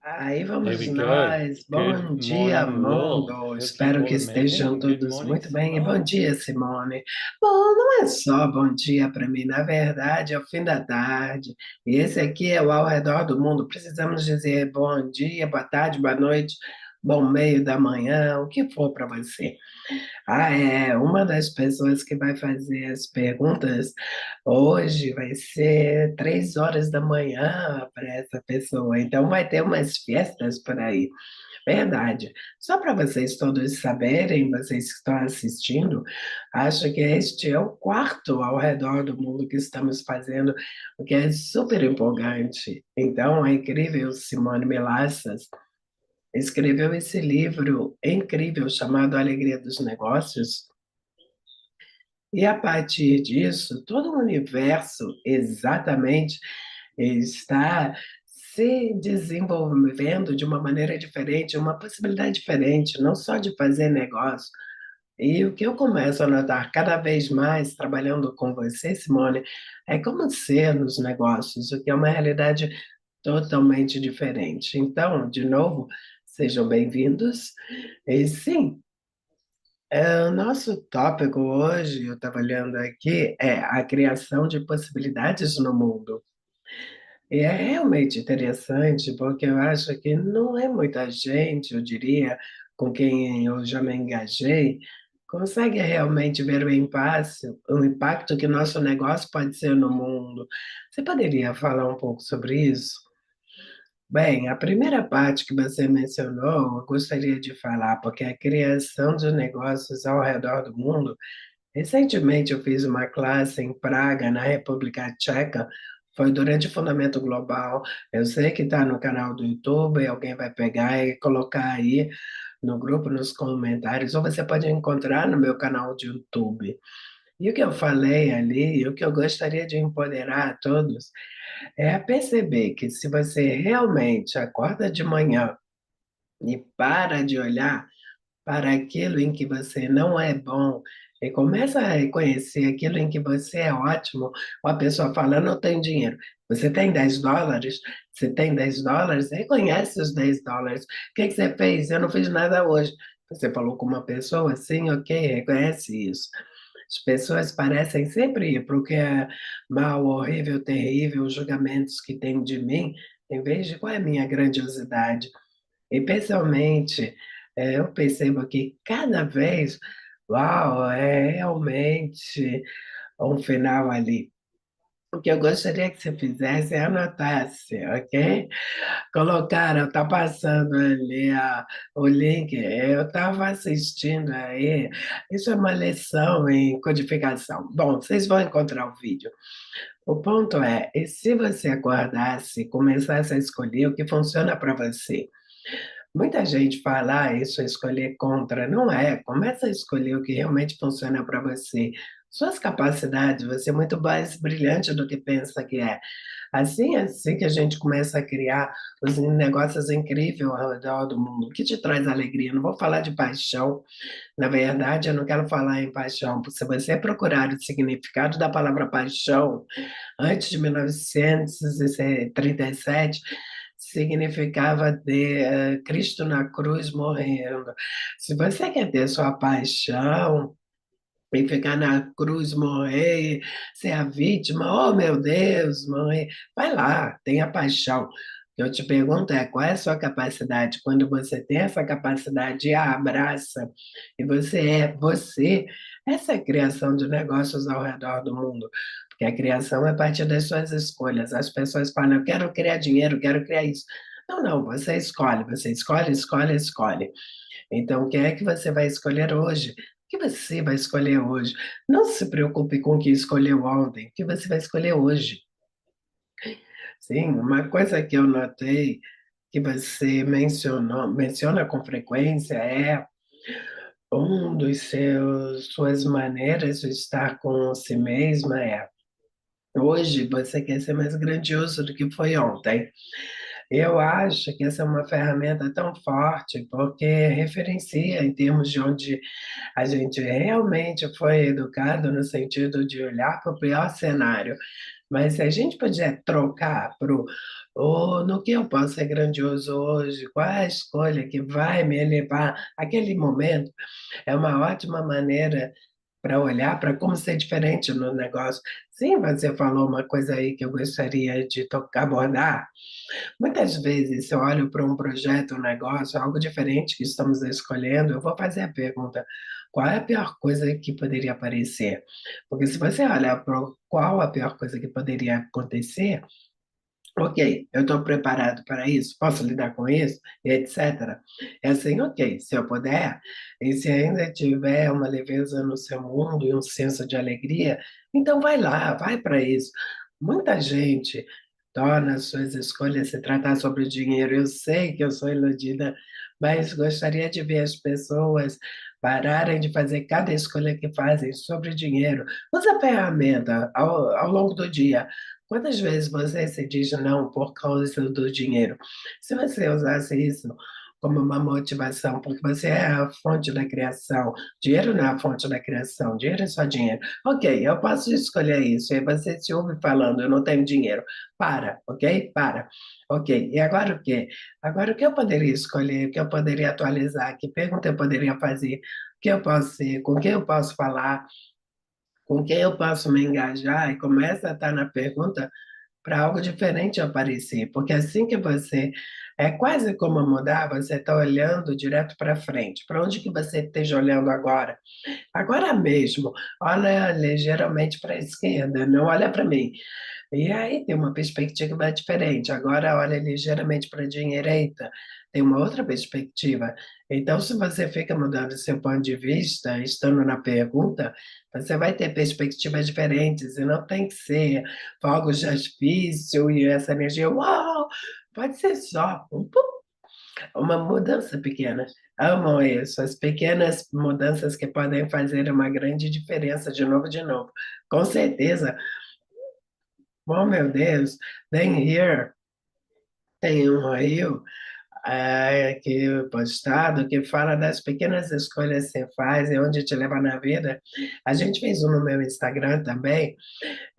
Aí There vamos we go. nós. Good Bom dia, morning, all. mundo. Hope you're Espero que all amazing. estejam And good todos morning, muito bem. E bom Simone. dia, Simone. Bom, não é só bom dia para mim, na verdade, é o fim da tarde. E esse aqui é o Ao Redor do Mundo. Precisamos dizer bom dia, boa tarde, boa noite, bom meio da manhã, o que for para você. Ah, é. Uma das pessoas que vai fazer as perguntas hoje vai ser 3 horas da manhã para essa pessoa. Então vai ter umas festas por aí. Verdade. Só para vocês todos saberem, vocês que estão assistindo, acho que este é o quarto ao redor do mundo que estamos fazendo, o que é super empolgante. Então, a incrível Simone Melassas escreveu esse livro incrível chamado Alegria dos Negócios, e a partir disso, todo o universo exatamente está se desenvolvendo de uma maneira diferente, uma possibilidade diferente, não só de fazer negócio. E o que eu começo a notar cada vez mais trabalhando com você, Simone, é como ser nos negócios, o que é uma realidade totalmente diferente. Então, de novo, sejam bem-vindos. E sim, o nosso tópico hoje, eu estava olhando aqui, é a criação de possibilidades no mundo. E é realmente interessante, porque eu acho que não é muita gente, eu diria, com quem eu já me engajei, consegue realmente ver o impacto que nosso negócio pode ser no mundo. Você poderia falar um pouco sobre isso? Bem, a primeira parte que você mencionou, eu gostaria de falar, porque a criação de negócios ao redor do mundo. Recentemente eu fiz uma classe em Praga, na República Tcheca, foi durante o Fundamento Global. Eu sei que está no canal do YouTube, alguém vai pegar e colocar aí no grupo, nos comentários, ou você pode encontrar no meu canal de YouTube. E o que eu falei ali, e o que eu gostaria de empoderar a todos, é perceber que se você realmente acorda de manhã e para de olhar para aquilo em que você não é bom e começa a reconhecer aquilo em que você é ótimo. Uma pessoa fala, não tenho dinheiro. Você tem US$ 10? Você tem US$ 10? Reconhece os US$ 10. O que que você fez? Eu não fiz nada hoje. Você falou com uma pessoa assim, ok, reconhece isso. As pessoas parecem sempre ir para o que é mal, horrível, terrível, os julgamentos que têm de mim, em vez de qual é a minha grandiosidade. E pessoalmente, eu percebo que cada vez, uau, é realmente um final ali. O que eu gostaria que você fizesse é anotasse, ok? Colocaram, tá passando ali o link, eu estava assistindo aí, isso é uma lição em codificação. Bom, vocês vão encontrar o vídeo. O ponto é, e se você acordasse, começasse a escolher o que funciona para você? Muita gente fala, isso é escolher contra. Não é. Começa a escolher o que realmente funciona para você. Suas capacidades, você é muito mais brilhante do que pensa que é. Assim, assim que a gente começa a criar os negócios incríveis ao redor do mundo, o que te traz alegria. Não vou falar de paixão. Na verdade, eu não quero falar em paixão, porque se você procurar o significado da palavra paixão, antes de 1937, significava ter Cristo na cruz morrendo. Se você quer ter sua paixão e ficar na cruz, morrer, ser a vítima, oh meu Deus, morrer, vai lá, tenha paixão. Eu te pergunto qual é a sua capacidade? Quando você tem essa capacidade, a abraça, e você é você, essa é a criação de negócios ao redor do mundo. Porque a criação é a partir das suas escolhas. As pessoas falam, eu quero criar dinheiro, quero criar isso. Não, não, você escolhe, escolhe, escolhe. Então, o que é que você vai escolher hoje? O que você vai escolher hoje? Não se preocupe com o que escolheu ontem, o que você vai escolher hoje. Sim, uma coisa que eu notei que você menciona com frequência é suas maneiras de estar com si mesma é hoje você quer ser mais grandioso do que foi ontem. Eu acho que essa é uma ferramenta tão forte, porque referencia em termos de onde a gente realmente foi educado no sentido de olhar para o pior cenário. Mas se a gente puder trocar Ou no que eu posso ser grandioso hoje? Qual é a escolha que vai me elevar? Aquele momento é uma ótima maneira para olhar para como ser diferente no negócio. Sim, você falou uma coisa aí que eu gostaria de tocar, abordar. Muitas vezes, se eu olho para um projeto, um negócio, algo diferente que estamos escolhendo, eu vou fazer a pergunta: qual é a pior coisa que poderia aparecer? Porque se você olhar para qual a pior coisa que poderia acontecer, ok, eu estou preparado para isso, posso lidar com isso, e etc. É assim, ok, se eu puder, e se ainda tiver uma leveza no seu mundo e um senso de alegria, então vai lá, vai para isso. Muita gente torna as suas escolhas se tratar sobre o dinheiro. Eu sei que eu sou iludida, mas gostaria de ver as pessoas pararem de fazer cada escolha que fazem sobre dinheiro. Usa a ferramenta ao longo do dia. Quantas vezes você se diz não por causa do dinheiro? Se você usasse isso como uma motivação, porque você é a fonte da criação, dinheiro não é a fonte da criação, dinheiro é só dinheiro. Ok, eu posso escolher isso, e você se ouve falando, eu não tenho dinheiro. Para, ok? Para. Ok, e agora o quê? Agora o que eu poderia escolher, o que eu poderia atualizar, que pergunta eu poderia fazer, o que eu posso ser, com quem eu posso falar, com quem eu posso me engajar, e começa a estar na pergunta para algo diferente aparecer, porque assim que você é quase como mudar, você está olhando direto para frente. Para onde que você esteja olhando agora? Agora mesmo, olha ligeiramente para a esquerda, não olha para mim. E aí tem uma perspectiva diferente. Agora olha ligeiramente para a direita, tem uma outra perspectiva. Então, se você fica mudando seu ponto de vista, estando na pergunta, você vai ter perspectivas diferentes, e não tem que ser fogos de artifício e essa energia, uau! Pode ser só uma mudança pequena. Amo isso, as pequenas mudanças que podem fazer uma grande diferença de novo, de novo. Com certeza. Oh, meu Deus, nem here tem um rio aqui postado que fala das pequenas escolhas que você faz e onde te leva na vida. A gente fez um no meu Instagram também.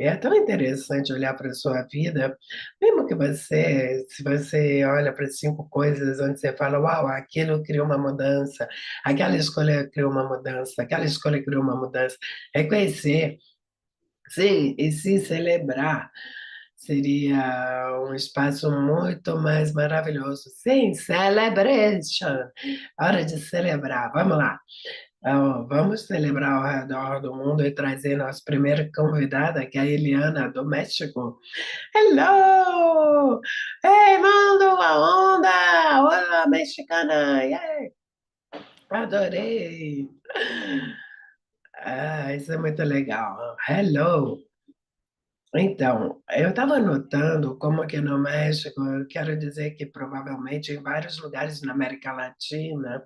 E é tão interessante olhar para a sua vida, mesmo que você, se você olha para 5 coisas onde você fala, uau, aquilo criou uma mudança, aquela escolha criou uma mudança, aquela escolha criou uma mudança. Reconhecer, sim, e se celebrar. Seria um espaço muito mais maravilhoso. Sim, celebration. Hora de celebrar. Vamos lá. Então, vamos celebrar ao redor do mundo e trazer nossa primeira convidada, que é a Eliana, do México. Hello! Ei, mando a onda! Olá, mexicana! Yeah! Adorei! Ah, isso é muito legal. Hello! Então, eu estava notando como aqui no México, eu quero dizer que provavelmente em vários lugares na América Latina,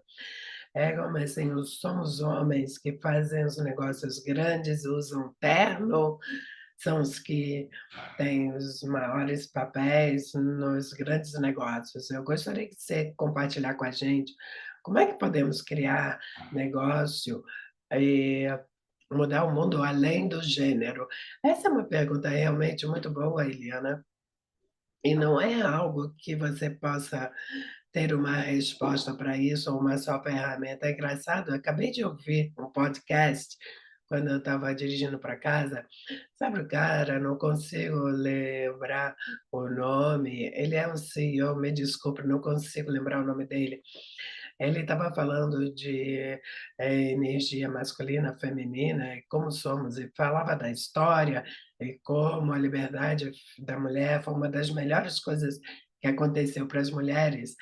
é como assim, são os homens que fazem os negócios grandes, usam terno, são os que têm os maiores papéis nos grandes negócios. Eu gostaria que você compartilhar com a gente como é que podemos criar negócio e mudar o mundo além do gênero. Essa é uma pergunta realmente muito boa, Eliana, e não é algo que você possa ter uma resposta para isso ou uma só ferramenta. É engraçado, eu acabei de ouvir um podcast quando eu estava dirigindo para casa. Sabe o cara, não consigo lembrar o nome. Ele é um CEO, me desculpe, não consigo lembrar o nome dele. Ele estava falando de energia masculina, feminina, e como somos, e falava da história, e como a liberdade da mulher foi uma das melhores coisas que aconteceu para as mulheres,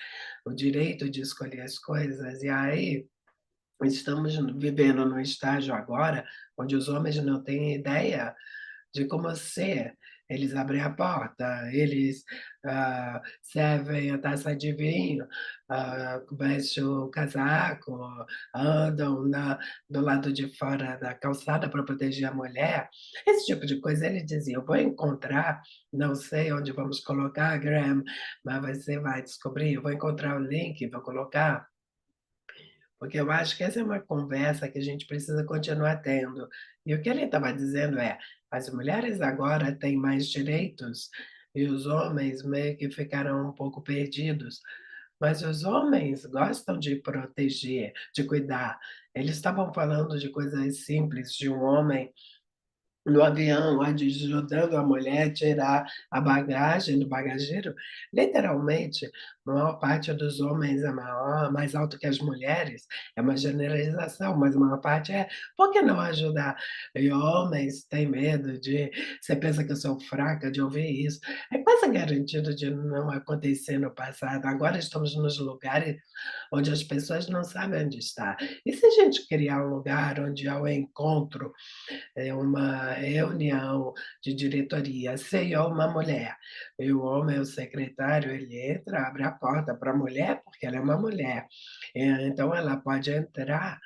o direito de escolher as coisas. E aí estamos vivendo num estágio agora onde os homens não têm ideia de como ser. Eles abrem a porta, eles servem a taça de vinho, vestem o casaco, andam do lado de fora da calçada para proteger a mulher. Esse tipo de coisa ele dizia: eu vou encontrar, não sei onde vamos colocar, Graham, mas você vai descobrir, eu vou encontrar o link, vou colocar porque eu acho que essa é uma conversa que a gente precisa continuar tendo. E o que ele estava dizendo é: as mulheres agora têm mais direitos e os homens meio que ficaram um pouco perdidos. Mas os homens gostam de proteger, de cuidar. Eles estavam falando de coisas simples, de um homem no avião, ajudando a mulher a tirar a bagagem do bagageiro. Literalmente, a maior parte dos homens é maior mais alto que as mulheres, é uma generalização, mas a maior parte é. Por que não ajudar? E homens têm medo de você pensa que eu sou fraca de ouvir isso. É quase garantido de não acontecer no passado. Agora estamos nos lugares onde as pessoas não sabem onde está. E se a gente criar um lugar onde há o encontro, uma reunião de diretoria, CEO uma mulher, e o homem é o secretário, ele entra, abre a porta para a mulher, porque ela é uma mulher. Então ela pode entrar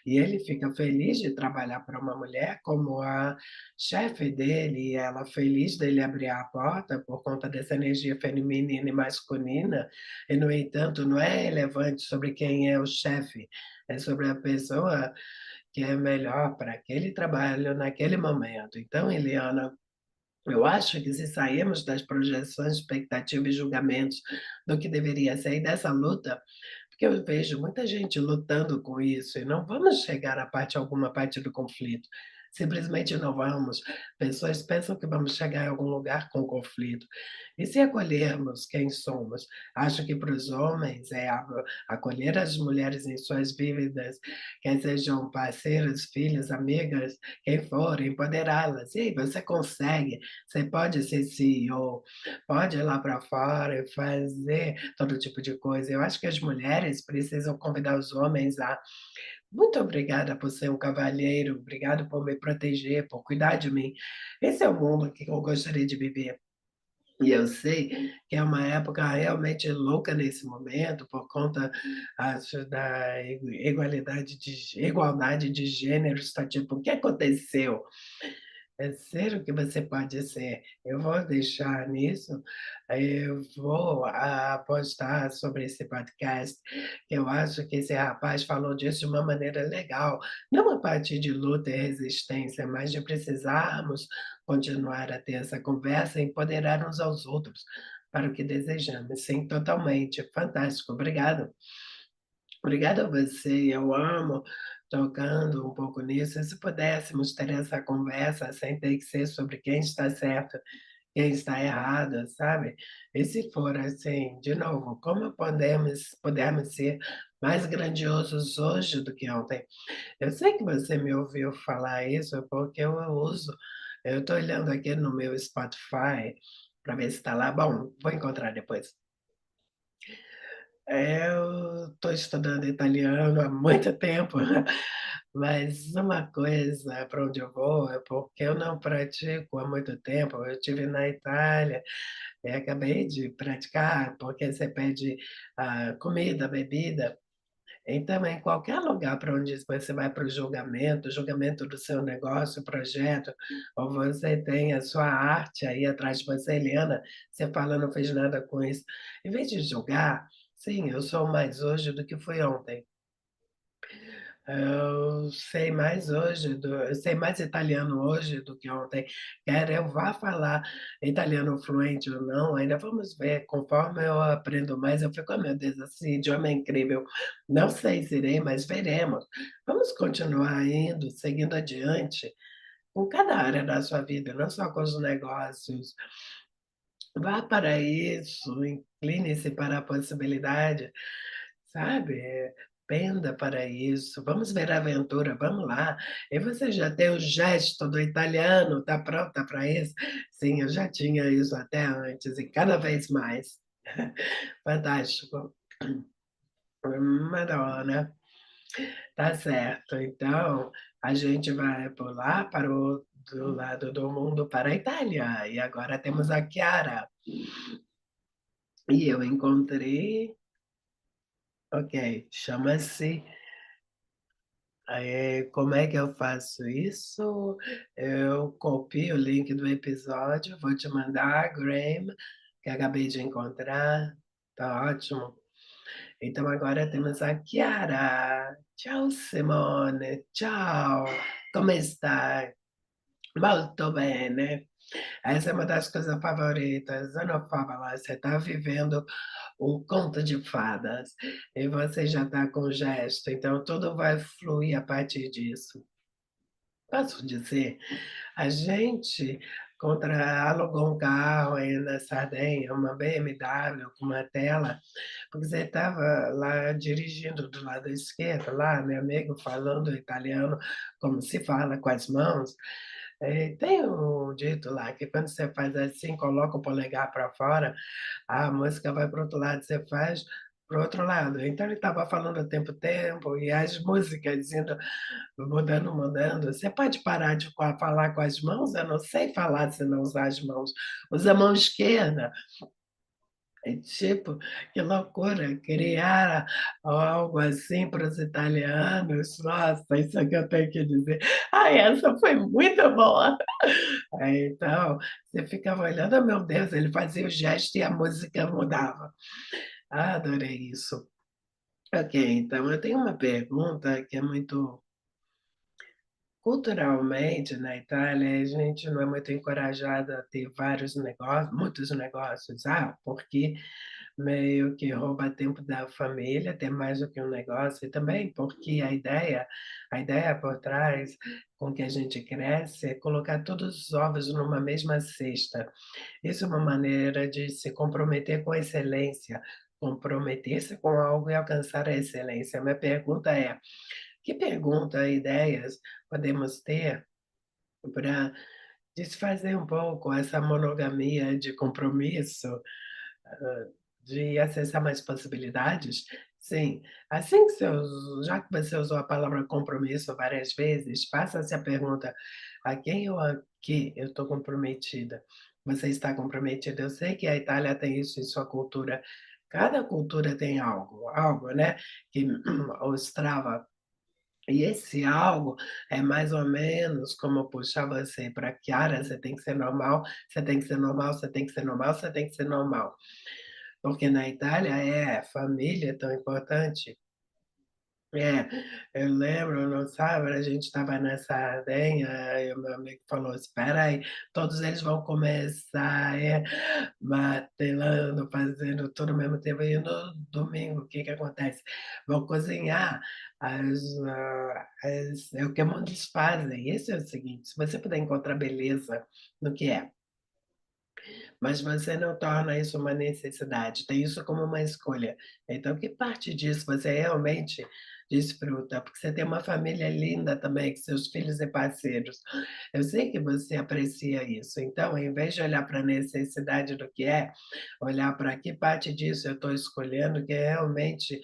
e ele fica feliz de trabalhar para uma mulher como a chefe dele, e ela feliz dele abrir a porta por conta dessa energia feminina e masculina, e no entanto não é relevante sobre quem é o chefe, é sobre a pessoa que é melhor para aquele trabalho naquele momento. Então, Eliana, eu acho que se sairmos das projeções, expectativas e julgamentos do que deveria ser e dessa luta, porque eu vejo muita gente lutando com isso e não vamos chegar a parte alguma parte do conflito. Simplesmente não vamos. Pessoas pensam que vamos chegar em algum lugar com conflito. E se acolhermos quem somos? Acho que para os homens é acolher as mulheres em suas vidas, quer sejam parceiras, filhas, amigas, quem for, empoderá-las. E aí, você consegue, você pode ser CEO, pode ir lá para fora e fazer todo tipo de coisa. Eu acho que as mulheres precisam convidar os homens a muito obrigada por ser um cavalheiro, obrigado por me proteger, por cuidar de mim. Esse é o mundo que eu gostaria de viver. E eu sei que é uma época realmente louca nesse momento, por conta, acho, da igualdade de gêneros, está tipo, o que aconteceu? É ser o que você pode ser. Eu vou deixar nisso, eu vou postar sobre esse podcast, eu acho que esse rapaz falou disso de uma maneira legal, não a partir de luta e resistência, mas de precisarmos continuar a ter essa conversa e empoderar uns aos outros para o que desejamos. Sim, totalmente. Fantástico. Obrigado. Obrigada a você, eu amo tocando um pouco nisso. E se pudéssemos ter essa conversa sem ter que ser sobre quem está certo, quem está errado, sabe? E se for assim, de novo, como podemos ser mais grandiosos hoje do que ontem? Eu sei que você me ouviu falar isso porque eu uso, eu estou olhando aqui no meu Spotify para ver se está lá. Bom, vou encontrar depois. Eu estou estudando italiano há muito tempo, mas uma coisa para onde eu vou é porque eu não pratico há muito tempo. Eu estive na Itália e acabei de praticar, porque você pede comida, bebida. Então, em qualquer lugar para onde você vai para o julgamento do seu negócio, projeto, ou você tem a sua arte aí atrás de você, Eliana, você fala, não fez nada com isso. Em vez de julgar, sim, eu sou mais hoje do que fui ontem. Eu sei mais italiano hoje do que ontem. Quer eu vá falar italiano fluente ou não, ainda vamos ver. Conforme eu aprendo mais, eu fico, oh, meu Deus, esse idioma é incrível. Não sei se irei, mas veremos. Vamos continuar indo, seguindo adiante, com cada área da sua vida, não só com os negócios. Vá para isso, incline-se para a possibilidade, sabe? Penda para isso, vamos ver a aventura, vamos lá. E você já tem o gesto do italiano, está pronta para isso? Sim, eu já tinha isso até antes e cada vez mais. Fantástico. Madonna, tá certo. Então, a gente vai pular para o outro lado do mundo, para a Itália. E agora temos a Chiara. E eu encontrei, ok, chama-se. Como é que eu faço isso? Eu copio o link do episódio, vou te mandar, Graham, que acabei de encontrar. Tá ótimo. Então agora temos a Chiara. Tchau, Simone. Tchau. Como está? Molto bene. Essa é uma das coisas favoritas. Eu não falo, você está vivendo um conto de fadas e você já está com gesto, então tudo vai fluir a partir disso. Posso dizer, a gente alugou um carro aí na Sardenha, uma BMW com uma tela, porque você estava lá dirigindo do lado esquerdo, lá, meu amigo falando italiano como se fala com as mãos. Tem um dito lá que quando você faz assim, coloca o polegar para fora, a música vai para o outro lado, você faz para o outro lado. Então ele estava falando a tempo, e as músicas indo mudando, mudando. Você pode parar de falar com as mãos? Eu não sei falar se não usar as mãos. Usa a mão esquerda. É tipo, que loucura, criar algo assim para os italianos. Nossa, isso é que eu tenho que dizer. Ai, essa foi muito boa. Então, você ficava olhando, oh, meu Deus, ele fazia o gesto e a música mudava. Ah, adorei isso. Ok, então eu tenho uma pergunta que é muito. Culturalmente, na Itália, a gente não é muito encorajado a ter vários negócios, muitos negócios. Ah, porque meio que rouba tempo da família, ter mais do que um negócio, e também porque a ideia por trás com que a gente cresce é colocar todos os ovos numa mesma cesta. Isso é uma maneira de se comprometer com a excelência, comprometer-se com algo e alcançar a excelência. Minha pergunta é: que pergunta, ideias podemos ter para desfazer um pouco essa monogamia de compromisso, de acessar mais possibilidades? Sim, assim que já que você usou a palavra compromisso várias vezes, faça-se a pergunta: "A quem ou a que eu estou comprometida?". Você está comprometida? Eu sei que a Itália tem isso em sua cultura, cada cultura tem algo, né, que o Strava e esse algo é mais ou menos como puxar você para Chiara, você tem que ser normal, você tem que ser normal, você tem que ser normal, você tem que ser normal. Porque na Itália família é tão importante. É, eu lembro no sábado a gente estava na Sardenha, e o meu amigo falou: "Espera aí, todos eles vão começar, martelando, fazendo tudo ao mesmo tempo", e no domingo o que que acontece? Vão cozinhar é o que muitos fazem. Esse é o seguinte: se você puder encontrar beleza no que é, mas você não torna isso uma necessidade, tem isso como uma escolha. Então, que parte disso você realmente desfruta? Porque você tem uma família linda também, com seus filhos e parceiros. Eu sei que você aprecia isso, então, em vez de olhar para a necessidade do que é, olhar para que parte disso eu estou escolhendo que realmente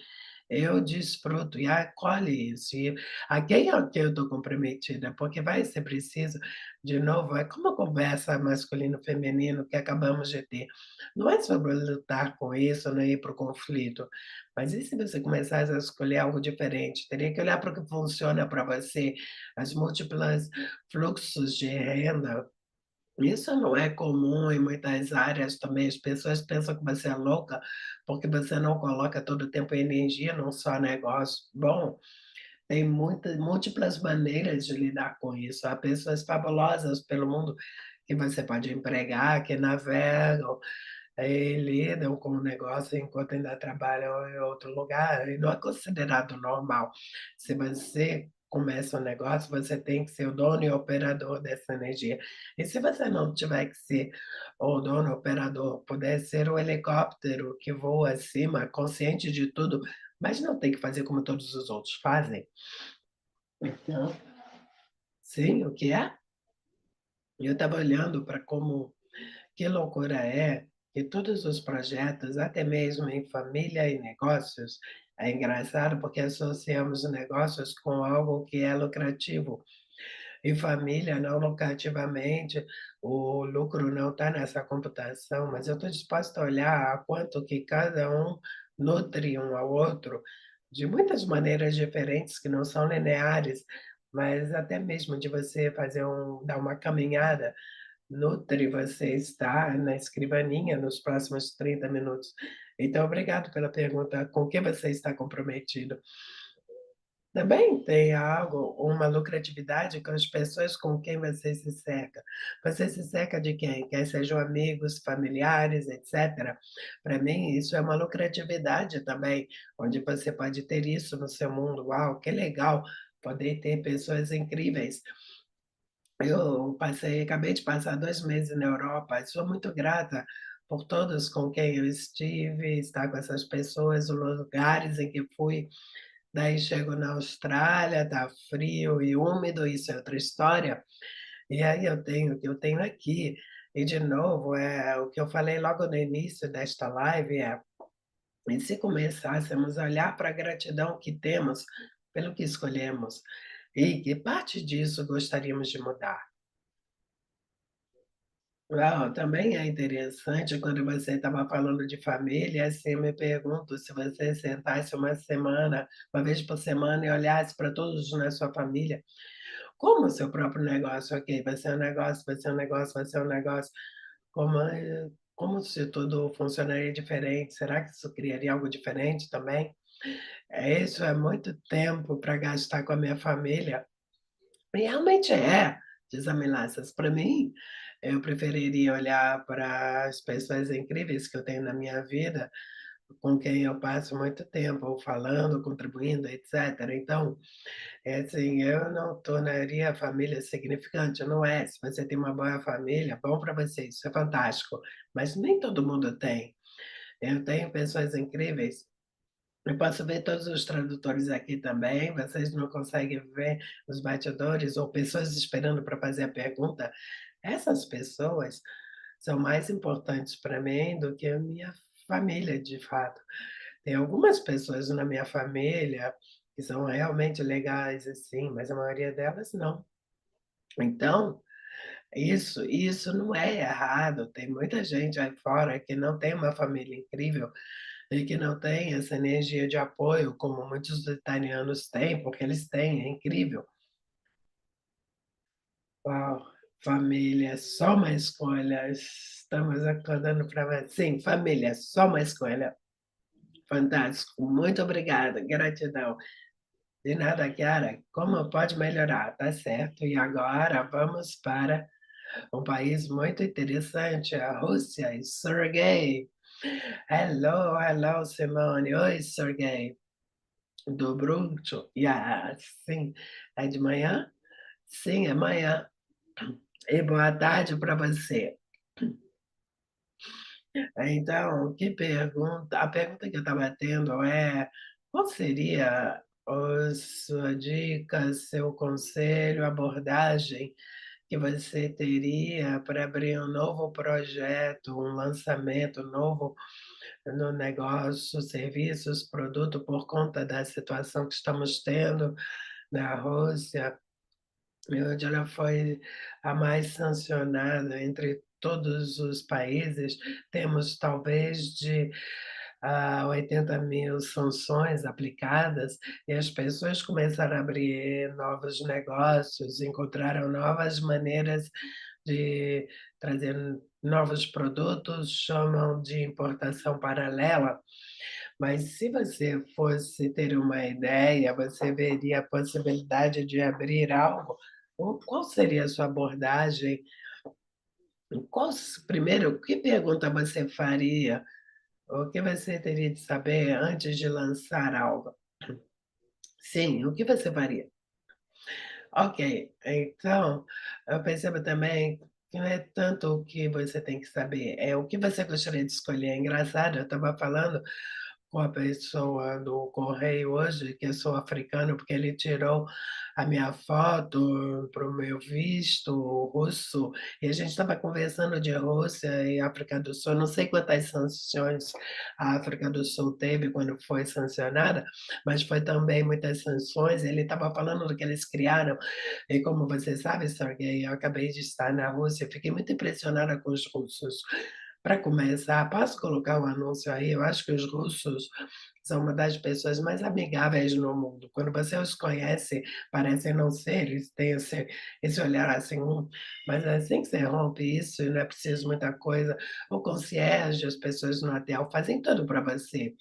eu desfruto e acolhe isso. E a quem é que eu estou comprometida? Porque vai ser preciso de novo, é como a conversa masculino-feminino que acabamos de ter. Não é sobre lutar com isso, nem ir para o conflito, mas e se você começasse a escolher algo diferente? Teria que olhar para o que funciona para você, as múltiplas fluxos de renda. Isso não é comum em muitas áreas também. As pessoas pensam que você é louca porque você não coloca todo o tempo e energia num só negócio. Bom, tem muitas múltiplas maneiras de lidar com isso. Há pessoas fabulosas pelo mundo que você pode empregar, que navegam, lidam com o negócio enquanto ainda trabalham em outro lugar, e não é considerado normal. Se você começa um negócio, você tem que ser o dono e operador dessa energia. E se você não tiver que ser o dono, operador, puder ser o helicóptero que voa acima, consciente de tudo, mas não tem que fazer como todos os outros fazem, então, sim, o que é? Eu estava olhando para como que loucura é que todos os projetos, até mesmo em família e negócios, é engraçado porque associamos negócios com algo que é lucrativo. Em família, não lucrativamente, o lucro não está nessa computação, mas eu estou disposta a olhar a quanto que cada um nutre um ao outro, de muitas maneiras diferentes que não são lineares, mas até mesmo de você dar uma caminhada, nutre você estar na escrivaninha nos próximos 30 minutos. Então, obrigado pela pergunta, com que você está comprometido? Também tem algo, uma lucratividade com as pessoas com quem você se cerca. Você se cerca de quem? Quer sejam amigos, familiares, etcétera. Para mim, isso é uma lucratividade também, onde você pode ter isso no seu mundo. Uau, que legal poder ter pessoas incríveis. Eu acabei de passar 2 meses na Europa e sou muito grata por todos com quem eu estive, estar com essas pessoas, os lugares em que fui. Daí chego na Austrália, tá frio e úmido, isso é outra história. E aí eu tenho o que eu tenho aqui. E de novo, o que eu falei logo no início desta live e se começássemos a olhar para a gratidão que temos pelo que escolhemos, e que parte disso gostaríamos de mudar? Uau, também é interessante quando você estava falando de família, assim, eu me pergunto se você sentasse uma semana, uma vez por semana e olhasse para todos na sua família, como o seu próprio negócio, ok, vai ser um negócio, vai ser um negócio, vai ser um negócio, como se tudo funcionaria diferente, será que isso criaria algo diferente também? Isso é muito tempo para gastar com a minha família, e realmente é desameaças. Para mim, eu preferiria olhar para as pessoas incríveis que eu tenho na minha vida, com quem eu passo muito tempo falando, contribuindo, etcétera. Então, é assim, eu não tornaria a família significante, não é. Se você tem uma boa família, bom para você, isso é fantástico, mas nem todo mundo tem. Eu tenho pessoas incríveis. Eu posso ver todos os tradutores aqui também, vocês não conseguem ver os batidores ou pessoas esperando para fazer a pergunta. Essas pessoas são mais importantes para mim do que a minha família, de fato. Tem algumas pessoas na minha família que são realmente legais, assim, mas a maioria delas não. Então, isso não é errado, tem muita gente aí fora que não tem uma família incrível e que não tem essa energia de apoio como muitos italianos têm, porque eles têm, é incrível. Uau, família é só uma escolha, estamos acordando para sim, família é só uma escolha. Fantástico, muito obrigada, gratidão. De nada, Chiara, como pode melhorar? Tá certo, e agora vamos para um país muito interessante, a Rússia e Sergei. Hello, hello, Simone. Oi, Sergei. Dobro yeah, sim. É de manhã? Sim, é manhã. E boa tarde para você. Então, que pergunta a pergunta que eu estava tendo é: qual seria a sua dica, seu conselho, abordagem que você teria para abrir um novo projeto, um lançamento novo no negócio, serviços, produto, por conta da situação que estamos tendo na Rússia, e onde ela foi a mais sancionada entre todos os países. Temos talvez de 80.000 sanções aplicadas, e as pessoas começaram a abrir novos negócios, encontraram novas maneiras de trazer novos produtos, chamam de importação paralela. Mas se você fosse ter uma ideia, você veria a possibilidade de abrir algo, qual seria a sua abordagem? Primeiro, que pergunta você faria? O que você teria de saber antes de lançar algo? Sim, o que você faria? Ok, então, eu percebo também que não é tanto o que você tem que saber, é o que você gostaria de escolher. É engraçado, eu estava falando com a pessoa do correio hoje, que eu sou africano, porque ele tirou a minha foto para o meu visto russo, e a gente estava conversando de Rússia e África do Sul. Não sei quantas sanções a África do Sul teve quando foi sancionada, mas foi também muitas sanções. Ele estava falando do que eles criaram, e como você sabe, Sergei, eu acabei de estar na Rússia, fiquei muito impressionada com os russos. Para começar, posso colocar um anúncio aí? Eu acho que os russos são uma das pessoas mais amigáveis no mundo. Quando você os conhece, parecem não ser, eles têm esse olhar assim, mas assim que você rompe isso, e não é preciso muita coisa, o concierge, as pessoas no hotel fazem tudo para você.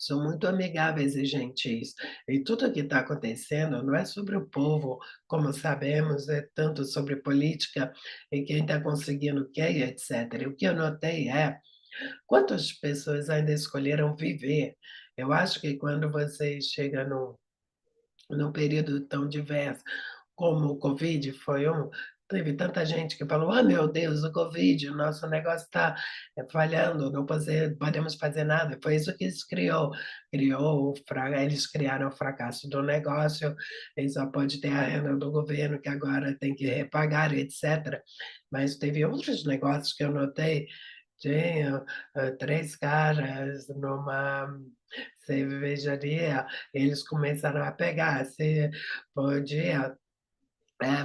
são muito amigáveis e gentis. E tudo o que está acontecendo não é sobre o povo, como sabemos, é tanto sobre política e quem está conseguindo o quê e etcétera. E o que eu notei é quantas pessoas ainda escolheram viver. Eu acho que quando você chega num período tão diverso como o Covid foi teve tanta gente que falou: "Ah, meu Deus, o Covid, o nosso negócio está, falhando, não podemos fazer nada". Foi isso que isso criou o fra eles criaram o fracasso do negócio, eles só pode ter a renda do governo que agora tem que repagar etcétera. Mas teve outros negócios que eu notei, tinha, 3 caras numa cervejaria, eles começaram a pegar, se podia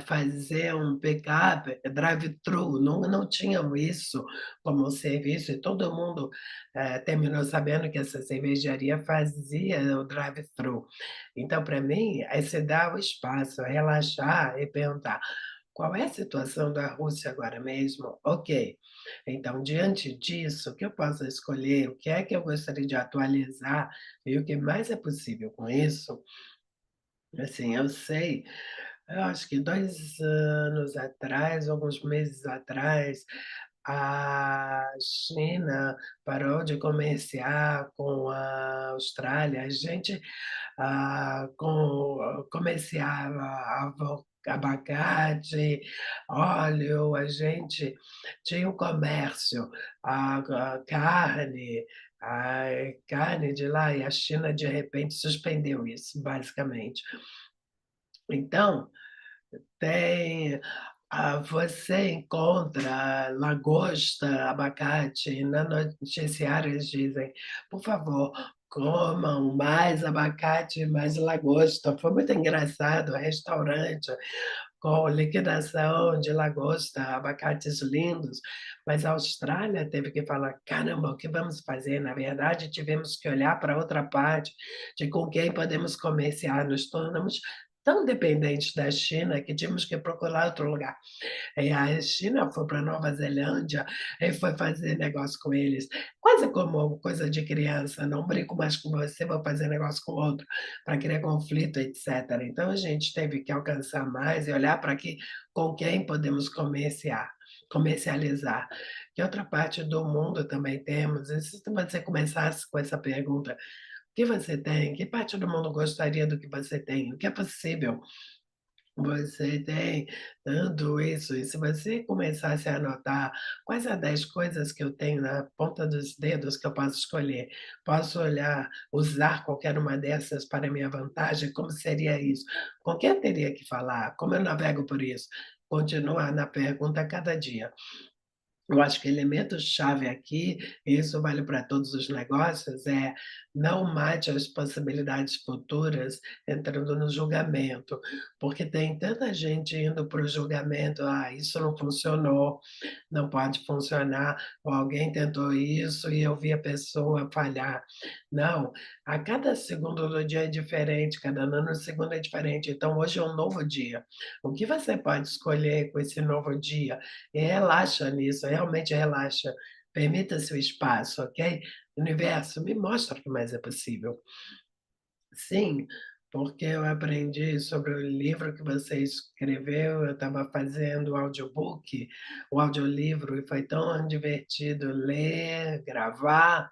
fazer um pick-up drive-thru, não tinham isso como serviço e todo mundo, terminou sabendo que essa cervejaria fazia o drive-thru. Então, para mim, é se dar o espaço, relaxar e perguntar: "Qual é a situação da Rússia agora mesmo? Ok, então diante disso, o que eu posso escolher? O que é que eu gostaria de atualizar e o que mais é possível com isso?". Assim, eu sei, eu acho que 2 anos atrás, alguns meses atrás, a China parou de comerciar com a Austrália. A gente, comerciava abacate, óleo, a gente tinha um comércio, a carne, a carne de lá e a China de repente suspendeu isso, basicamente. Então, tem você encontra lagosta, abacate, na noticiários dizem: "Por favor, comam mais abacate, mais lagosta". Foi muito engraçado, o restaurante com liquidação de lagosta, abacates lindos, mas a Austrália teve que falar: "Caramba, o que vamos fazer?". Na verdade, tivemos que olhar para outra parte de com quem podemos comerciar, nos tornamos tão dependentes da China que tínhamos que procurar outro lugar. A China foi para Nova Zelândia e foi fazer negócio com eles, quase como coisa de criança, não brinco mais com você, vou fazer negócio com outro, para criar conflito, etcétera. Então a gente teve que alcançar mais e olhar para que com quem podemos comercializar. Que outra parte do mundo também temos? E se você começasse com essa pergunta: "O que você tem? Que parte do mundo gostaria do que você tem? O que é possível?". Você tem tanto isso, e se você começasse a anotar quais as 10 coisas que eu tenho na ponta dos dedos que eu posso escolher, posso olhar, usar qualquer uma dessas para minha vantagem, como seria isso? Com quem eu teria que falar? Como eu navego por isso? Continuar na pergunta a cada dia. Eu acho que elemento-chave aqui, e isso vale para todos os negócios, é não mate as possibilidades futuras entrando no julgamento, porque tem tanta gente indo para o julgamento: "Ah, isso não funcionou, não pode funcionar", ou "Alguém tentou isso e eu vi a pessoa falhar". Não, a cada segundo do dia é diferente, cada nanosegundo é diferente, então hoje é um novo dia. O que você pode escolher com esse novo dia? E relaxa nisso, realmente relaxa. Permita-se o espaço, ok? Universo, me mostra o que mais é possível. Sim, porque eu aprendi sobre o livro que você escreveu, eu estava fazendo o audiobook, o audiolivro, e foi tão divertido ler, gravar.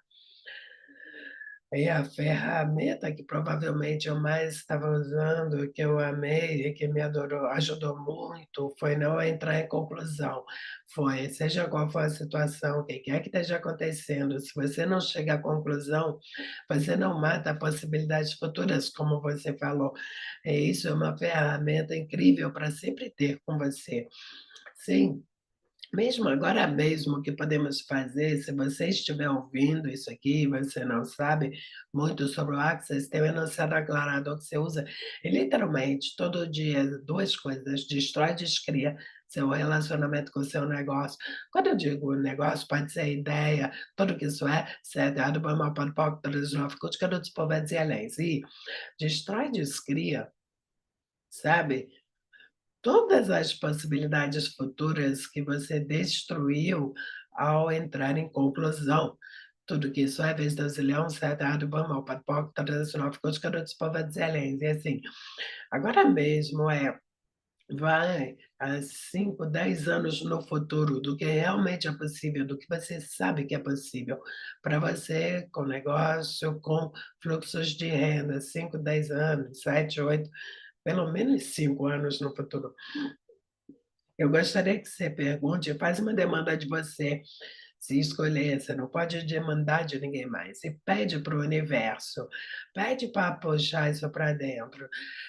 E a ferramenta que provavelmente eu mais estava usando, que eu amei e que me ajudou muito, foi não entrar em conclusão. Foi, seja qual for a situação, o que quer que esteja acontecendo, se você não chega à conclusão, você não mata possibilidades futuras, como você falou. E isso é uma ferramenta incrível para sempre ter com você. Sim. Mesmo agora mesmo, o que podemos fazer, se você estiver ouvindo isso aqui e você não sabe muito sobre o Access, tem o enunciado aclarador que você usa, e literalmente todo dia 2 coisas: destrói e descria seu relacionamento com o seu negócio. Quando eu digo negócio, pode ser ideia, tudo que isso é, certo, do bom, pode pouco, todos os novos cultos, que eu não dizer além. E destrói e descria, sabe? Todas as possibilidades futuras que você destruiu ao entrar em conclusão. tudo que isso é vezes dozilhão, certo, bom, mal, papoca, tradicional, ficou de caroços, pova-de-Zelens, e assim, agora mesmo vai a 5, 10 anos no futuro do que realmente é possível, do que você sabe que é possível para você com negócio, com fluxos de renda, 5, 10 anos, 7, 8, pelo menos 5 anos no futuro. Eu gostaria que você pergunte, faz uma demanda de você, se escolher, você não pode demandar de ninguém mais, e pede para o universo, pede para puxar isso para dentro.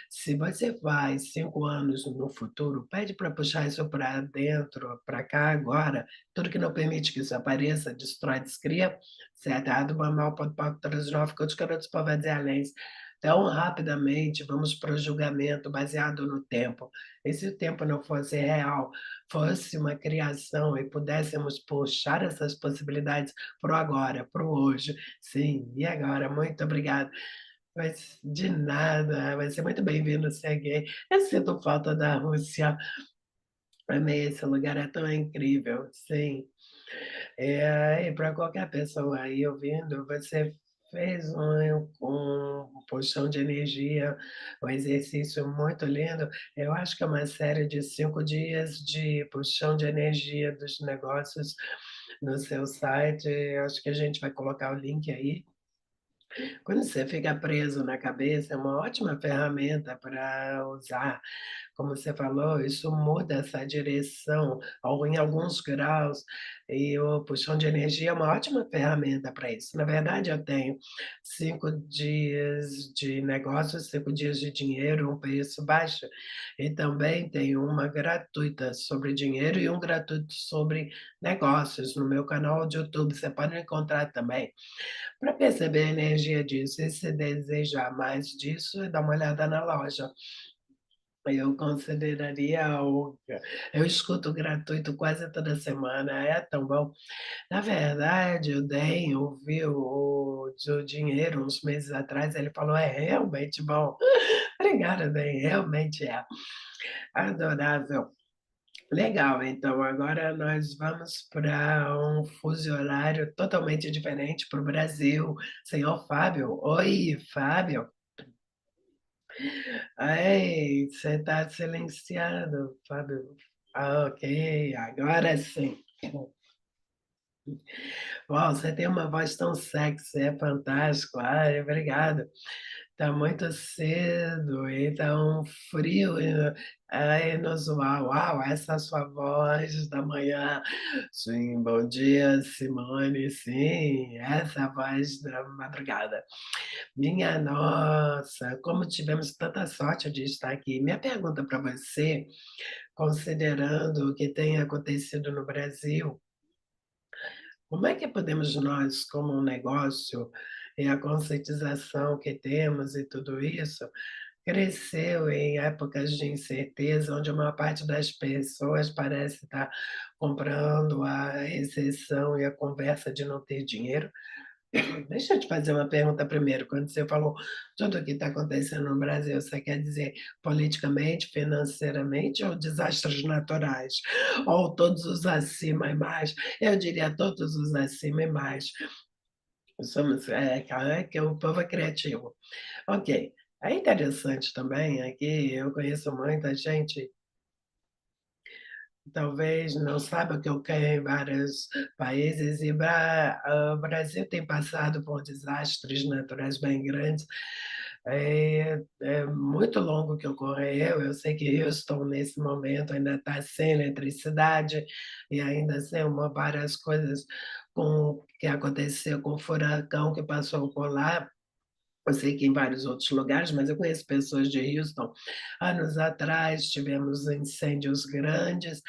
Se você vai 5 anos no futuro, pede para puxar isso para dentro, para cá agora, tudo que não permite que isso apareça, destrói, descria, certo, mal, pode, transnove, os garotos, pode dizer além. Então, rapidamente, vamos para o julgamento baseado no tempo. E se o tempo não fosse real, fosse uma criação e pudéssemos puxar essas possibilidades para o agora, para o hoje. Sim, e agora? Muito obrigada. Mas de nada, vai ser muito bem-vindo, Serguei. Eu sinto falta da Rússia. Amei esse lugar, é tão incrível. Sim. E para qualquer pessoa aí ouvindo, você fez um puxão de energia, um exercício muito lindo. Eu acho que é uma série de 5 dias de puxão de energia dos negócios no seu site. Eu acho que a gente vai colocar o link aí. Quando você fica preso na cabeça, é uma ótima ferramenta para usar. Como você falou, isso muda essa direção em alguns graus, e o puxão de energia é uma ótima ferramenta para isso. Na verdade, eu tenho 5 dias de negócios, 5 dias de dinheiro, um preço baixo, e também tenho uma gratuita sobre dinheiro e um gratuito sobre negócios no meu canal de YouTube. Você pode encontrar também. Para perceber a energia disso, e se desejar mais disso, dá uma olhada na loja. Eu consideraria eu escuto gratuito quase toda semana, é tão bom. Na verdade, o Den ouviu o Dinheiro uns meses atrás, ele falou: "É realmente bom". Obrigada, Den, realmente é. Adorável. Legal, então agora nós vamos para um fuso horário totalmente diferente para o Brasil. Senhor Fábio. Oi, Fábio. Ai, você está silenciado, Fábio. Ah, ok, agora sim. Uau, você tem uma voz tão sexy, é fantástico. Ai, obrigado. Tá muito cedo e tá um frio inusual. Uau, essa é a sua voz da manhã. Sim, bom dia, Simone. Sim, essa é a voz da madrugada. Minha nossa, como tivemos tanta sorte de estar aqui. Minha pergunta para você, considerando o que tem acontecido no Brasil, como é que podemos nós, como um negócio, e a conscientização que temos e tudo isso, cresceu em épocas de incerteza, onde a maior parte das pessoas parece estar comprando a exceção e a conversa de não ter dinheiro. Deixa eu te fazer uma pergunta primeiro. Quando você falou tudo o que está acontecendo no Brasil, você quer dizer politicamente, financeiramente ou desastres naturais? Ou todos os acima e mais? Eu diria todos os acima e mais. Somos, cara, que o povo é criativo. Ok. É interessante também aqui, eu conheço muita gente, talvez não saiba que eu quero em vários países, e o Brasil tem passado por desastres naturais bem grandes. É muito longo que ocorreu. Eu sei que Houston, nesse momento, ainda está sem eletricidade e ainda sem várias coisas com que aconteceu com o furacão que passou por lá. Eu sei que em vários outros lugares, mas eu conheço pessoas de Houston. Anos atrás tivemos incêndios grandes,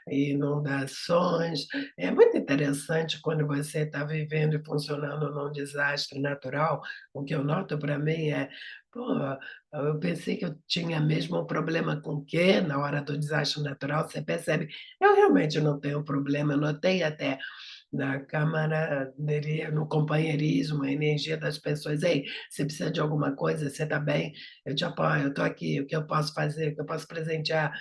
inundações. É muito interessante quando você está vivendo e funcionando num desastre natural. O que eu noto para mim é, pô, eu pensei que eu tinha mesmo um problema com o quê na hora do desastre natural. Você percebe, eu realmente não tenho problema. Eu notei até na camaraderia, no companheirismo, a energia das pessoas. Ei, você precisa de alguma coisa? Você está bem? Eu te apoio, eu estou aqui. O que eu posso fazer? O que eu posso presentear?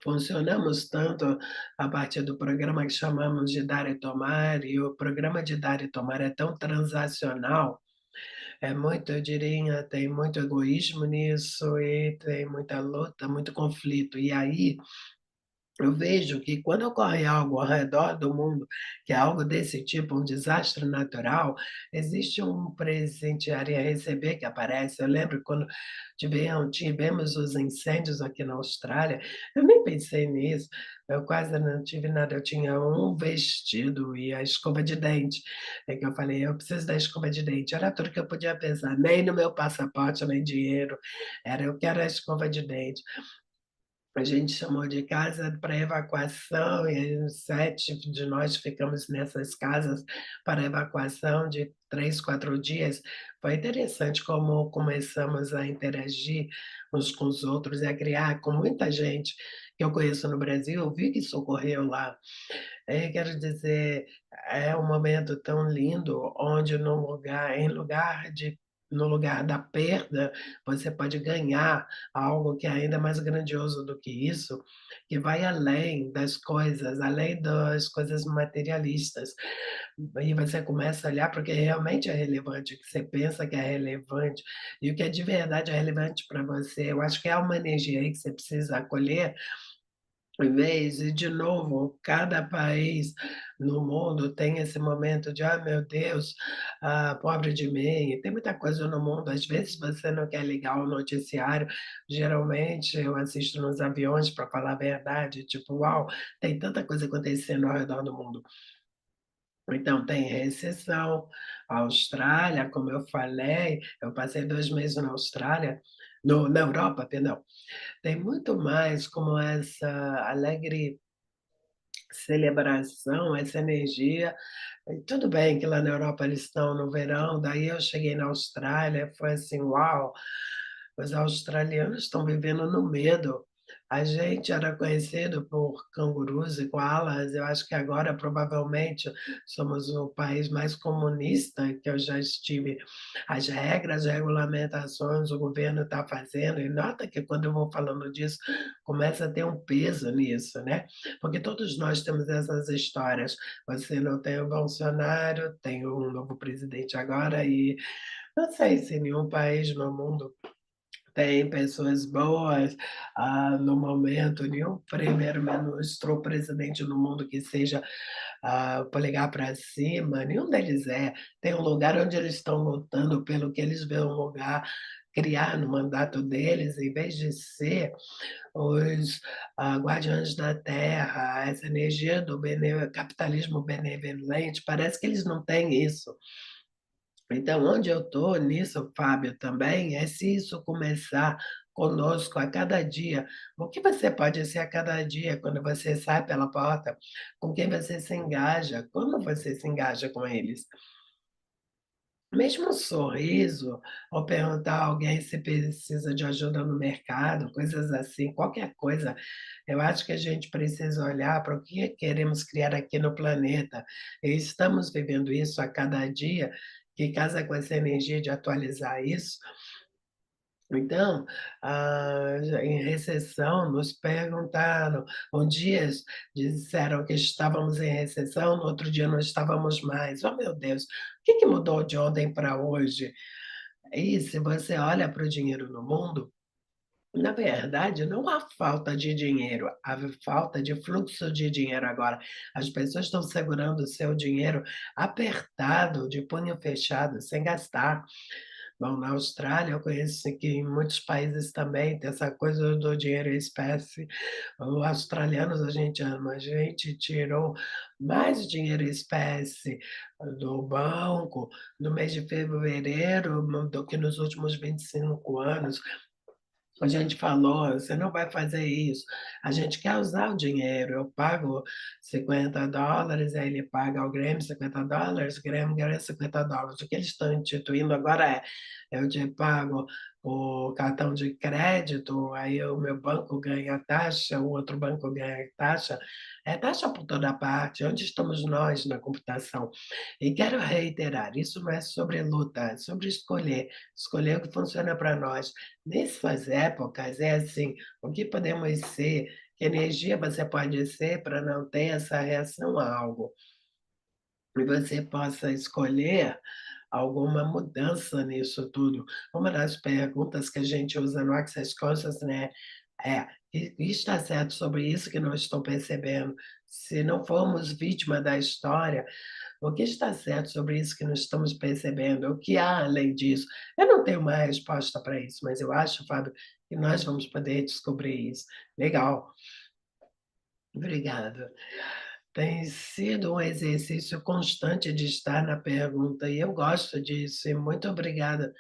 Funcionamos tanto a partir do programa que chamamos de dar e tomar, e o programa de dar e tomar é tão transacional, é muito, eu diria, tem muito egoísmo nisso e tem muita luta, muito conflito. E aí eu vejo que quando ocorre algo ao redor do mundo, que é algo desse tipo, um desastre natural, existe um presentear a receber que aparece. Eu lembro quando tivemos os incêndios aqui na Austrália, eu nem pensei nisso, eu quase não tive nada, eu tinha um vestido e a escova de dente. É que eu falei: "Eu preciso da escova de dente", era tudo que eu podia pensar, nem no meu passaporte, nem dinheiro, era: "Eu quero a escova de dente". A gente chamou de casa para evacuação e aí uns 7 de nós ficamos nessas casas para evacuação de 3, 4 dias. Foi interessante como começamos a interagir uns com os outros e a criar com muita gente que eu conheço no Brasil, eu vi que isso ocorreu lá. Quero dizer, é um momento tão lindo onde no lugar da perda, você pode ganhar algo que é ainda mais grandioso do que isso, que vai além das coisas materialistas. E você começa a olhar para o que realmente é relevante, o que você pensa que é relevante, e o que é de verdade é relevante para você. Eu acho que é uma energia aí que você precisa acolher em vez e, de novo, cada país no mundo tem esse momento de: "Ah, meu Deus, pobre de mim", tem muita coisa no mundo, às vezes você não quer ligar o noticiário, geralmente eu assisto nos aviões, para falar a verdade, tipo: "Uau, tem tanta coisa acontecendo ao redor do mundo". Então tem recessão, a Austrália, como eu falei, eu passei 2 meses na Austrália, no na Europa, perdão, tem muito mais como essa alegre celebração, essa energia. E tudo bem que lá na Europa eles estão no verão, daí eu cheguei na Austrália, foi assim: "Uau, os australianos estão vivendo no medo". A gente era conhecido por cangurus e koalas, eu acho que agora provavelmente somos o país mais comunista que eu já estive. As regras, regulamentações, o governo está fazendo, e nota que quando eu vou falando disso, começa a ter um peso nisso, né, porque todos nós temos essas histórias. Você não tem o Bolsonaro, tem um novo presidente agora e não sei se nenhum país no mundo tem pessoas boas, no momento, nenhum primeiro-ministro ou presidente no mundo que seja, polegar para cima, nenhum deles é. Tem um lugar onde eles estão lutando pelo que eles veem um lugar criar no mandato deles, em vez de ser os, guardiões da terra, essa energia do capitalismo benevolente, parece que eles não têm isso. Então, onde eu estou nisso, Fábio, também, é se isso começar conosco a cada dia. O que você pode ser a cada dia quando você sai pela porta? Com quem você se engaja? Como você se engaja com eles? Mesmo um sorriso, ou perguntar a alguém se precisa de ajuda no mercado, coisas assim, qualquer coisa, eu acho que a gente precisa olhar para o que queremos criar aqui no planeta. E estamos vivendo isso a cada dia, que casa com essa energia de atualizar isso. Então, em recessão, nos perguntaram, um dia disseram que estávamos em recessão, no outro dia não estávamos mais. Oh, meu Deus, o que que mudou de ontem para hoje? E se você olha para o dinheiro no mundo, na verdade, não há falta de dinheiro, há falta de fluxo de dinheiro agora. As pessoas estão segurando o seu dinheiro apertado, de punho fechado, sem gastar. Bom, na Austrália, eu conheço que em muitos países também tem essa coisa do dinheiro em espécie. Os australianos a gente ama, a gente tirou mais dinheiro em espécie do banco no mês de fevereiro do que nos últimos 25 anos. A gente falou: "Você não vai fazer isso, a gente quer usar o dinheiro, eu pago $50, aí ele paga ao Grêmio $50, o Grêmio ganha $50". O que eles estão instituindo agora é: eu te pago o cartão de crédito, aí o meu banco ganha taxa, o outro banco ganha taxa, é taxa por toda parte, onde estamos nós na computação? E quero reiterar, isso não é sobre luta, é sobre escolher o que funciona para nós. Nessas épocas, é assim, o que podemos ser Que energia você pode ser para não ter essa reação a algo. E você possa escolher alguma mudança nisso tudo. Uma das perguntas que a gente usa no Access Conscious, né, é: "E está certo sobre isso que não estou percebendo? Se não formos vítima da história, o que está certo sobre isso que não estamos percebendo? O que há além disso?". Eu não tenho uma resposta para isso, mas eu acho, Fábio, que nós vamos poder descobrir isso. Legal, obrigada. Tem sido um exercício constante de estar na pergunta e eu gosto disso, e muito obrigada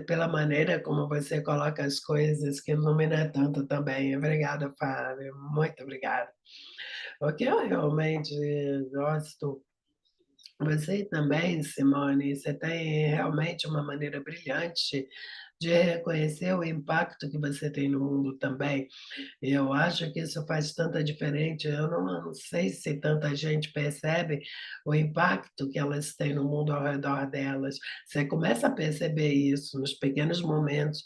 pela maneira como você coloca as coisas, que ilumina tanto também. Obrigada, Fábio, muito obrigada. O que eu realmente gosto, você também, Simone, você tem realmente uma maneira brilhante de reconhecer o impacto que você tem no mundo também. E eu acho que isso faz tanta diferença. Eu não sei se tanta gente percebe o impacto que elas têm no mundo ao redor delas. Você começa a perceber isso nos pequenos momentos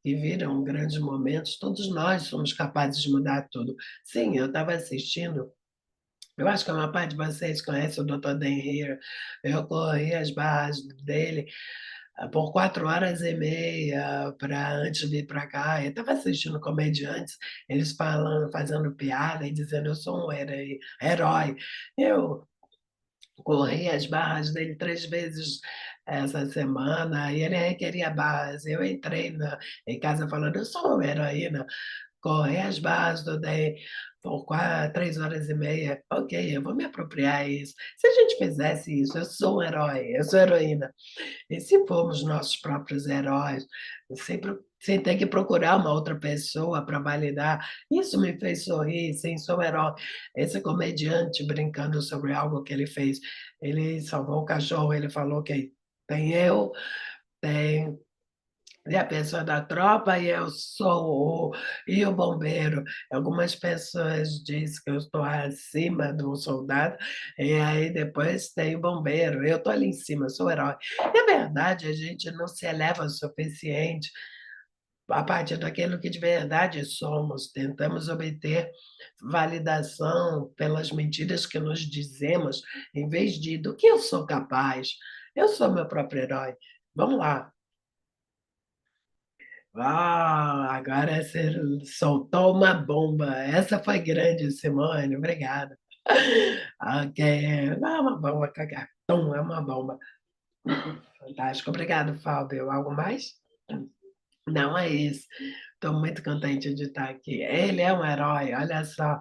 que viram grandes momentos, todos nós somos capazes de mudar tudo. Sim, eu estava assistindo, eu acho que a maior parte de vocês conhece o Dr. Dan Heer. Eu corri as barras dele por 4 horas e meia pra antes de vir para cá. Eu estava assistindo comediantes, eles falando, fazendo piada e dizendo: "Eu sou um herói". Eu corri as barras dele 3 vezes essa semana e ele requeria barras. Eu entrei em casa falando: "Eu sou uma heroína". Correr as barras do DEM por 3 horas e meia, ok, eu vou me apropriar isso. Se a gente fizesse isso, eu sou um herói, eu sou heroína. E se formos nossos próprios heróis, sem ter que procurar uma outra pessoa para validar, isso me fez sorrir, sim, sou um herói. Esse comediante brincando sobre algo que ele fez, ele salvou o cachorro, ele falou que tem eu, tem a pessoa da tropa e eu sou o bombeiro. Algumas pessoas dizem que eu estou acima do soldado, e aí depois tem o bombeiro, eu estou ali em cima, eu sou o herói. Na verdade, a gente não se eleva o suficiente a partir daquilo que de verdade somos, tentamos obter validação pelas mentiras que nos dizemos, em vez de: "Do que eu sou capaz? Eu sou meu próprio herói". Vamos lá. Agora você soltou uma bomba. Essa foi grande, Simone, obrigada. Ok, não é uma bomba, cagatum, é uma bomba. Fantástico, obrigado, Fábio. Algo mais? Não, é isso. Estou muito contente de estar aqui. Ele é um herói, olha só.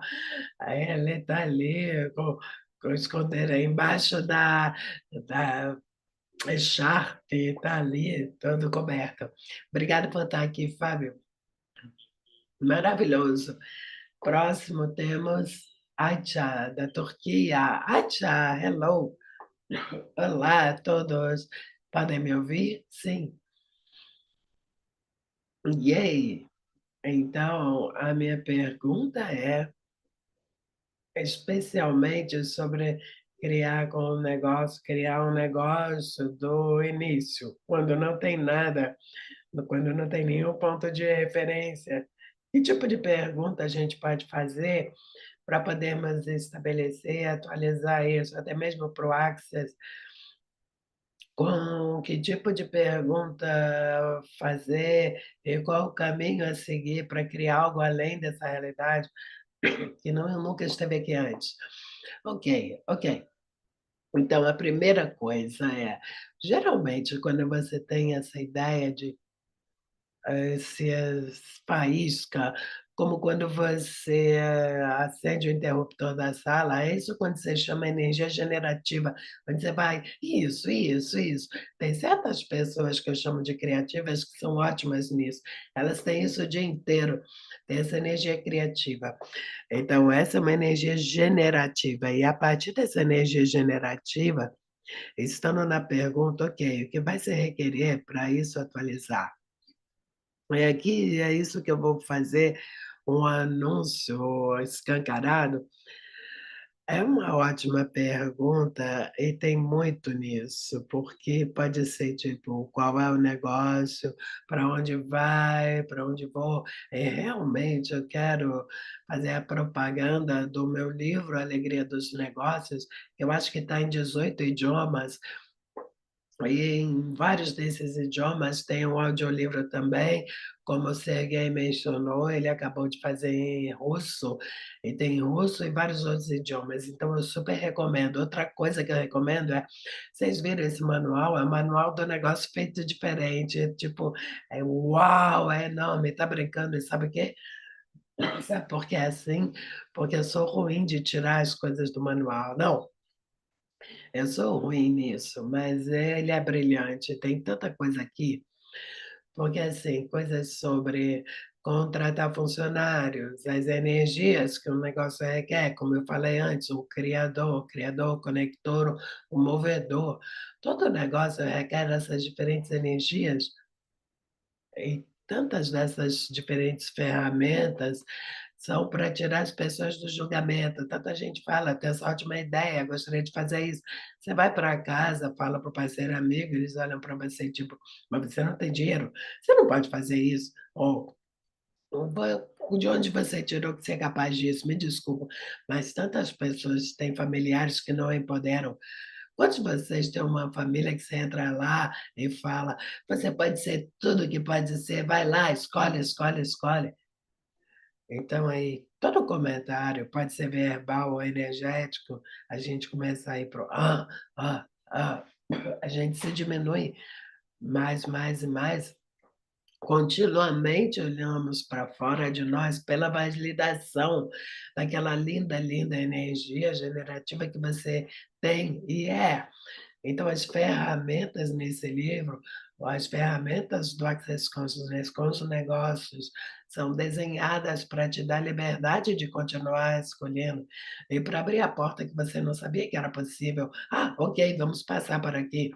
Ele está ali com o esconder embaixo da echarpe, está ali todo coberto. Obrigada por estar aqui, Fábio. Maravilhoso. Próximo temos Acha, da Turquia. Acha, hello. Olá a todos. Podem me ouvir? Sim. Yay! Então, a minha pergunta é especialmente sobre criar um negócio do início, quando não tem nada, quando não tem nenhum ponto de referência. Que tipo de pergunta a gente pode fazer para podermos estabelecer e atualizar isso, até mesmo para o Access, com que tipo de pergunta fazer e qual o caminho a seguir para criar algo além dessa realidade que não nunca esteve aqui antes. Ok, ok. Então a primeira coisa é, geralmente quando você tem essa ideia de se faísca, como quando você acende o interruptor da sala, é isso quando você chama energia generativa, quando você vai: "Isso, isso, isso". Tem certas pessoas que eu chamo de criativas que são ótimas nisso, elas têm isso o dia inteiro, tem essa energia criativa. Então essa é uma energia generativa e a partir dessa energia generativa, estando na pergunta: "Ok, o que vai se requerer para isso atualizar?". Aqui é isso que eu vou fazer um anúncio escancarado. É uma ótima pergunta e tem muito nisso, porque pode ser tipo, qual é o negócio, para onde vai, para onde vou. E realmente eu quero fazer a propaganda do meu livro Alegria dos Negócios. Eu acho que está em 18 idiomas. E em vários desses idiomas tem um audiolivro também, como o Sergei mencionou, ele acabou de fazer em russo, e tem russo e vários outros idiomas, então eu super recomendo. Outra coisa que eu recomendo é, vocês viram esse manual? É o manual do negócio feito diferente, tipo, é uau, é enorme, tá brincando, e sabe o quê? Sabe por que é assim? Porque eu sou ruim de tirar as coisas do manual. Não, eu sou ruim nisso, mas ele é brilhante. Tem tanta coisa aqui, porque assim, coisas sobre contratar funcionários, as energias que o negócio requer, como eu falei antes, o criador, o conector, o movedor. Todo negócio requer essas diferentes energias e tantas dessas diferentes ferramentas são para tirar as pessoas do julgamento. Tanta gente fala, tem essa ótima ideia, gostaria de fazer isso. Você vai para casa, fala para o parceiro amigo, eles olham para você tipo, mas você não tem dinheiro, você não pode fazer isso. Ou de onde você tirou que você é capaz disso? Me desculpa, mas tantas pessoas têm familiares que não empoderam. Quantos de vocês têm uma família que você entra lá e fala, você pode ser tudo que pode ser, vai lá, escolhe, escolhe, escolhe. Então, aí, todo comentário, pode ser verbal ou energético, a gente começa a ir para o a gente se diminui mais e mais. Continuamente olhamos para fora de nós pela validação daquela linda, linda energia generativa que você tem e é. Então, as ferramentas nesse livro, as ferramentas do Access Consciousness com os negócios, são desenhadas para te dar liberdade de continuar escolhendo e para abrir a porta que você não sabia que era possível. Ah, ok, vamos passar por aqui.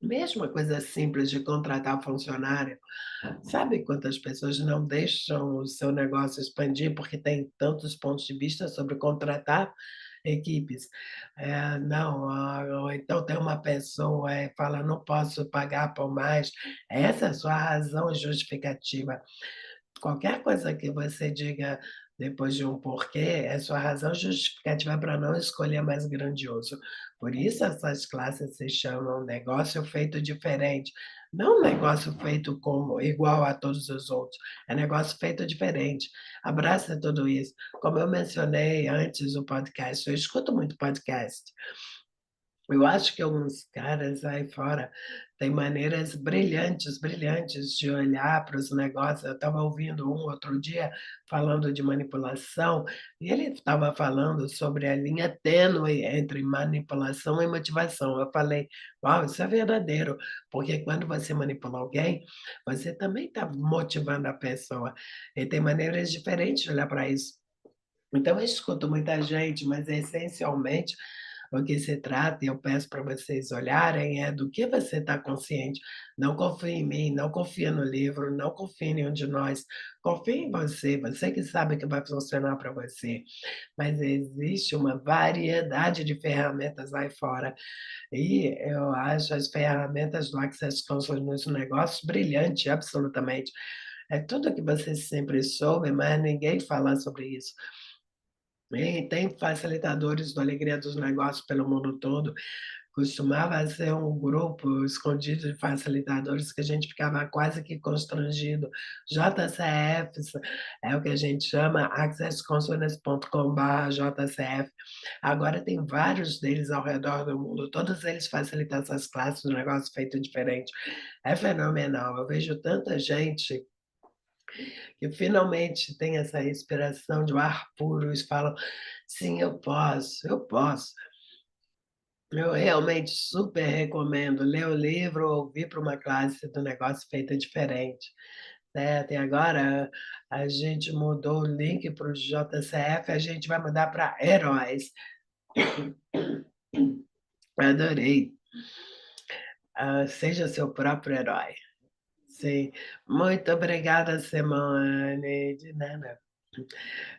Mesmo a coisa simples de contratar funcionário, sabe quantas pessoas não deixam o seu negócio expandir porque tem tantos pontos de vista sobre contratar equipes? Não, ou então tem uma pessoa, fala: "Não posso pagar por mais". Essa é a sua razão justificativa. Qualquer coisa que você diga depois de um porquê, é sua razão justificativa para não escolher mais grandioso. Por isso essas classes se chamam negócio feito diferente, não negócio feito como igual a todos os outros, é negócio feito diferente. Abraça tudo isso. Como eu mencionei antes do podcast, eu escuto muito podcast. Eu acho que alguns caras aí fora têm maneiras brilhantes, brilhantes de olhar para os negócios. Eu estava ouvindo um outro dia falando de manipulação, e ele estava falando sobre a linha tênue entre manipulação e motivação. Eu falei: "Uau, isso é verdadeiro", porque quando você manipula alguém, você também está motivando a pessoa, e tem maneiras diferentes de olhar para isso. Então eu escuto muita gente, mas essencialmente o que se trata, e eu peço para vocês olharem, é do que você está consciente. Não confie em mim, não confia no livro, não confie em nenhum de nós. Confie em você, você que sabe que vai funcionar para você. Mas existe uma variedade de ferramentas lá fora. E eu acho as ferramentas do Access Console nos negócios brilhante, absolutamente. É tudo que você sempre soube, mas ninguém fala sobre isso. E tem facilitadores do Alegria dos Negócios pelo mundo todo. Costumava ser um grupo escondido de facilitadores que a gente ficava quase que constrangido. JCF é o que a gente chama accessconsciousness.com/JCF. Agora tem vários deles ao redor do mundo, todos eles facilitam essas classes, um negócio feito diferente. É fenomenal, eu vejo tanta gente que finalmente tem essa respiração de ar puro e falam: "Sim, eu posso, eu posso". Eu realmente super recomendo ler o livro ou vir para uma classe do negócio feita diferente, certo. E agora a gente mudou o link para o JCF, a gente vai mudar para Heróis. Adorei. Seja seu próprio herói. Sim. Muito obrigada, Simone. De nada.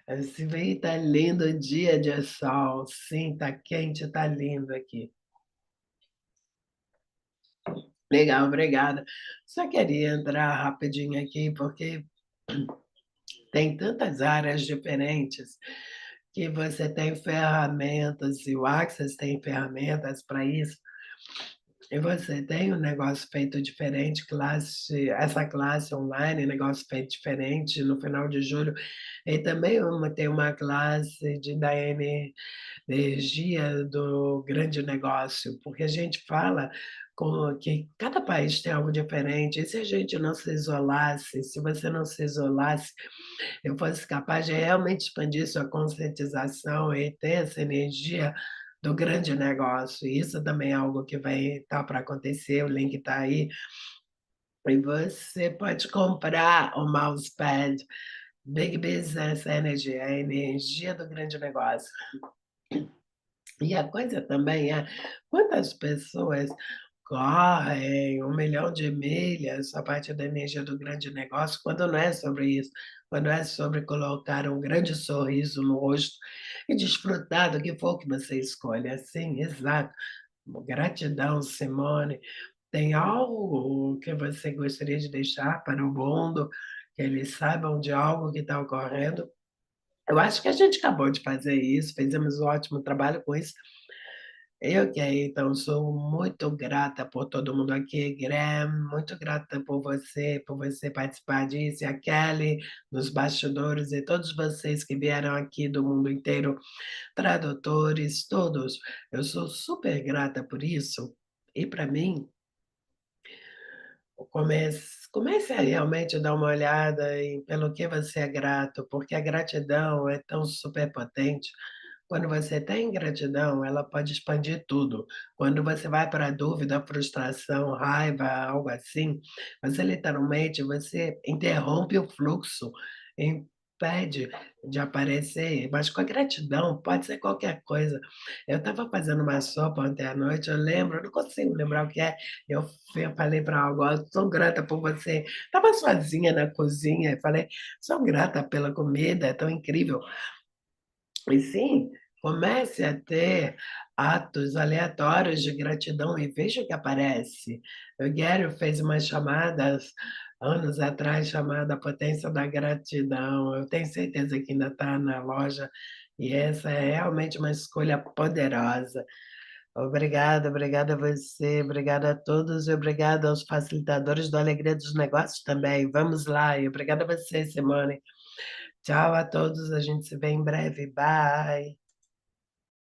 Esse veio tá lindo, dia de sol. Sim, tá quente, tá lindo aqui. Legal, obrigada. Só queria entrar rapidinho aqui, porque tem tantas áreas diferentes que você tem ferramentas e o Access tem ferramentas para isso. E você tem um negócio feito diferente, essa classe online, negócio feito diferente no final de julho. E também tem uma classe da energia do grande negócio, porque a gente fala que cada país tem algo diferente. E se a gente não se isolasse, se você não se isolasse, eu fosse capaz de realmente expandir sua conscientização e ter essa energia do grande negócio. Isso também é algo que vai estar para acontecer, o link está aí. E você pode comprar o mousepad Big Business Energy, a energia do grande negócio. E a coisa também é quantas pessoas correm 1 milhão de milhas a partir da energia do grande negócio, quando não é sobre isso, quando é sobre colocar um grande sorriso no rosto e desfrutar do que for que você escolhe. Assim, exato. Gratidão, Simone. Tem algo que você gostaria de deixar para o mundo, que eles saibam de algo que está ocorrendo? Eu acho que a gente acabou de fazer isso, fizemos um ótimo trabalho com isso. Eu que então sou muito grata por todo mundo aqui, Graham, muito grata por você participar disso, e a Kelly nos bastidores e todos vocês que vieram aqui do mundo inteiro, tradutores, todos. Eu sou super grata por isso. E para mim, comece a realmente dar uma olhada em pelo que você é grato, porque a gratidão é tão superpotente. Quando você tem gratidão, ela pode expandir tudo. Quando você vai para a dúvida, frustração, raiva, algo assim, você literalmente você interrompe o fluxo, impede de aparecer, mas com a gratidão pode ser qualquer coisa. Eu estava fazendo uma sopa ontem à noite, eu lembro, eu não consigo lembrar o que é, eu falei para algo, "Ó, sou grata por você." Estava sozinha na cozinha, e falei, sou grata pela comida, é tão incrível. E sim, comece a ter atos aleatórios de gratidão e veja o que aparece. O Gary fez umas chamadas anos atrás chamada Potência da Gratidão. Eu tenho certeza que ainda está na loja e essa é realmente uma escolha poderosa. Obrigada, obrigada a você, obrigada a todos e obrigada aos facilitadores do Alegria dos Negócios também. Vamos lá e obrigada a você, Simone. Tchau a todos, a gente se vê em breve. Bye.